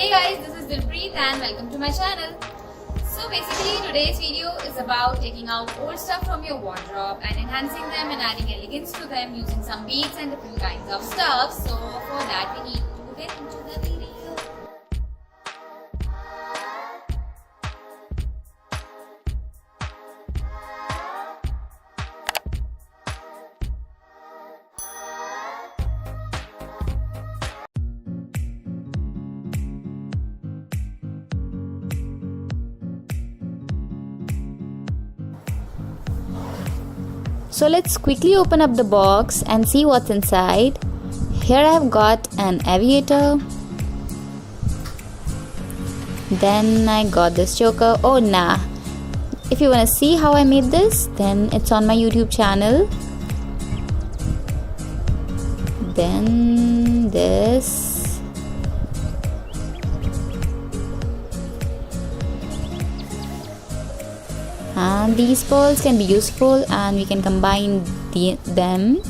Hey guys, this is Dilpreet and welcome to my channel. So basically today's video is about taking out old stuff from your wardrobe and enhancing them and adding elegance to them using some beads and different kinds of stuff. So for that we need to get into the video. So let's quickly open up the box and see what's inside. Here I have got an aviator. Then I got this choker. Oh nah. If you wanna see how I made this, then it's on my YouTube channel. Then this. And these pearls can be useful and we can combine them.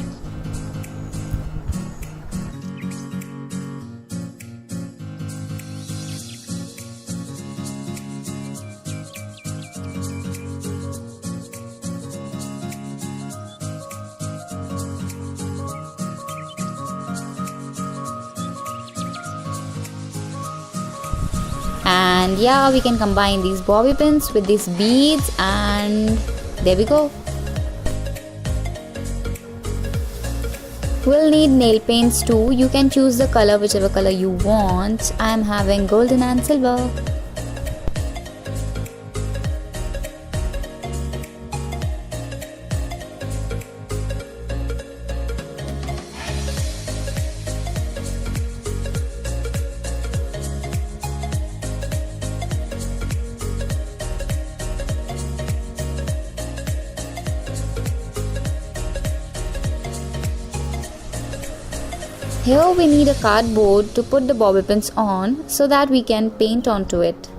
And yeah, we can combine these bobby pins with these beads and there we go. We'll need nail paints too. You can choose the color, whichever color you want. I am having golden and silver. Here we need a cardboard to put the bobby pins on so that we can paint onto it.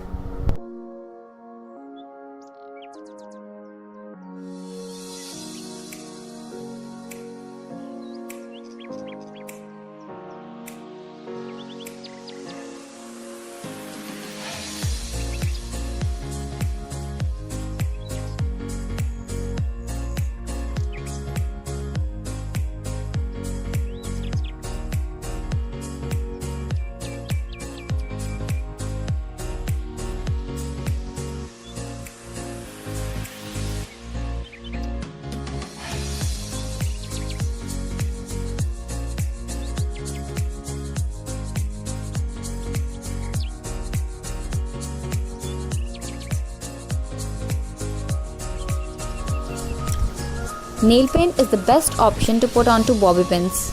Nail paint is the best option to put onto bobby pins.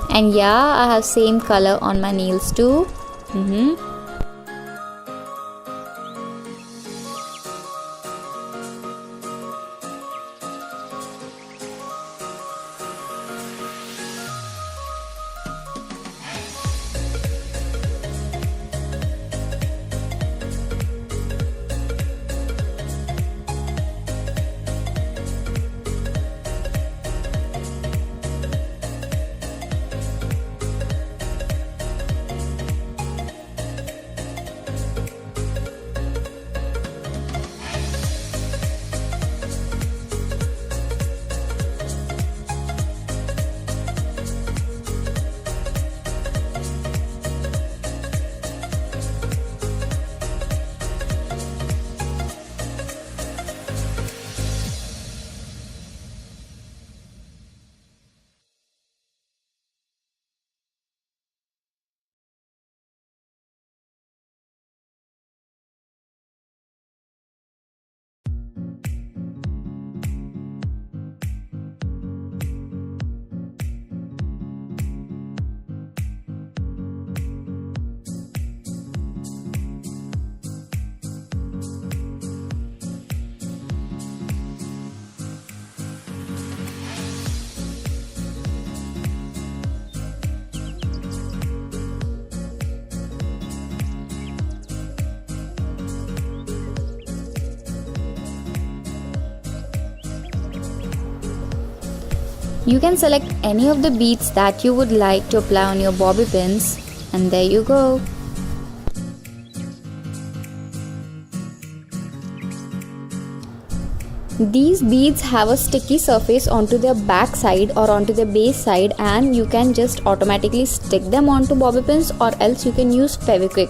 And yeah, I have same color on my nails too. You can select any of the beads that you would like to apply on your bobby pins, and there you go. These beads have a sticky surface onto their back side or onto their base side, and you can just automatically stick them onto bobby pins, or else you can use Fevikwik.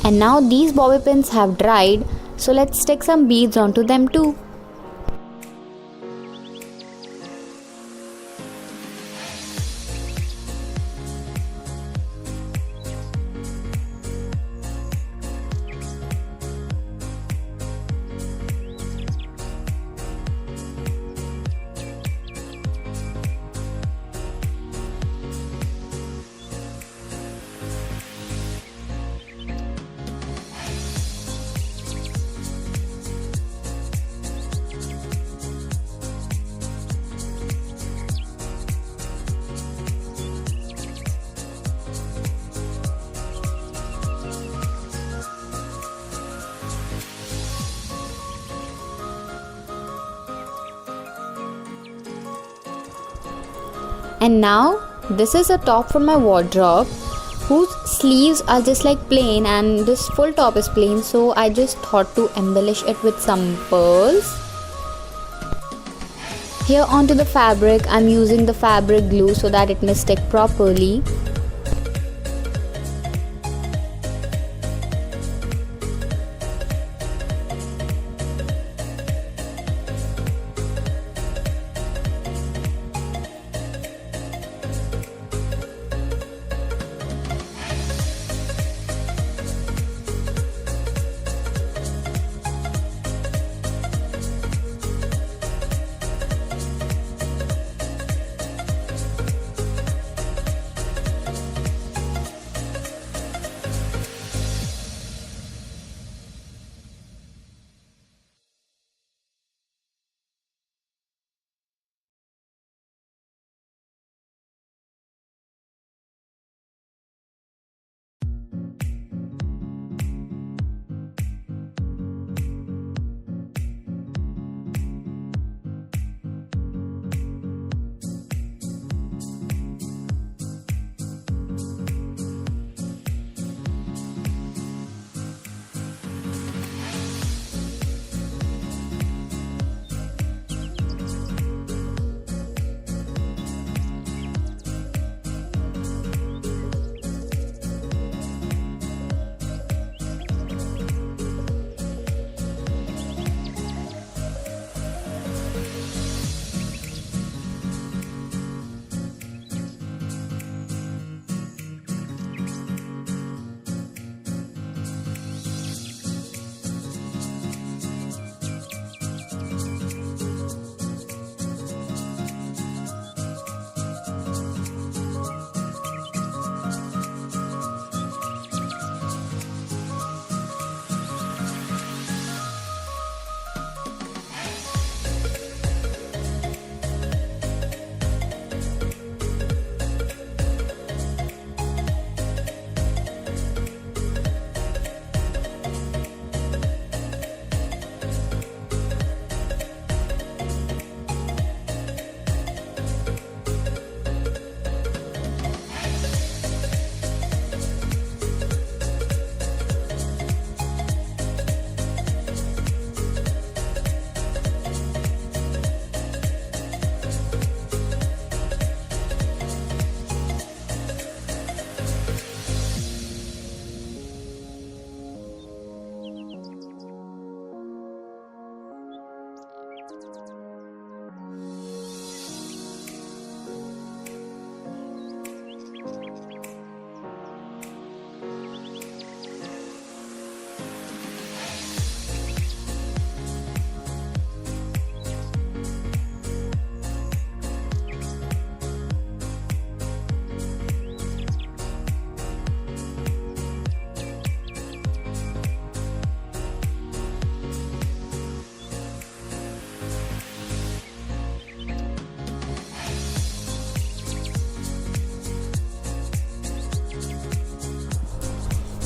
And now these bobby pins have dried, so let's stick some beads onto them too. And now this is a top from my wardrobe whose sleeves are just like plain, and this full top is plain, so I just thought to embellish it with some pearls. Here onto the fabric, I'm using the fabric glue so that it may stick properly.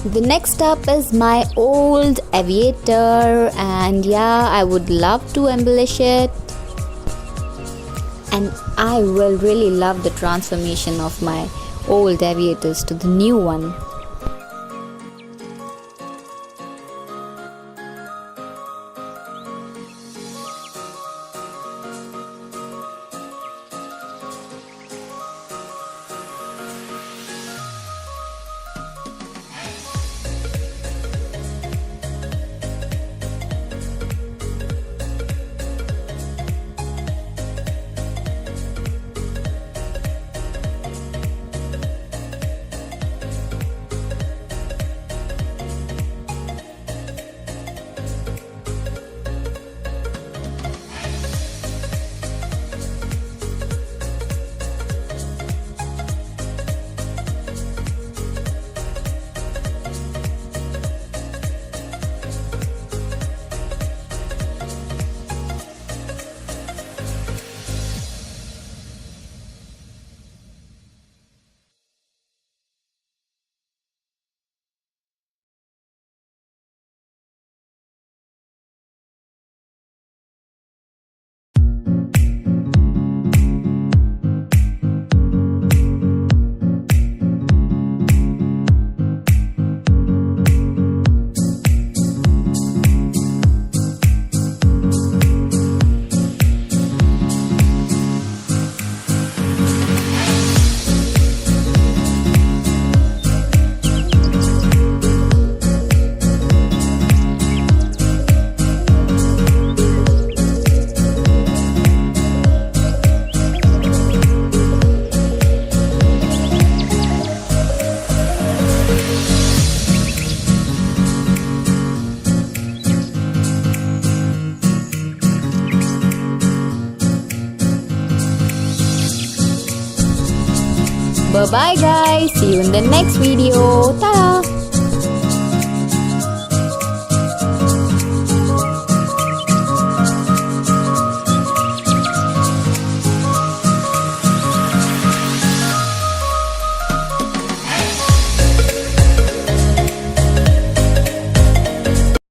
The next up is my old aviator, and yeah, I would love to embellish it. And I will really love the transformation of my old aviators to the new one. Bye bye guys, see you in the next video. Ta-da!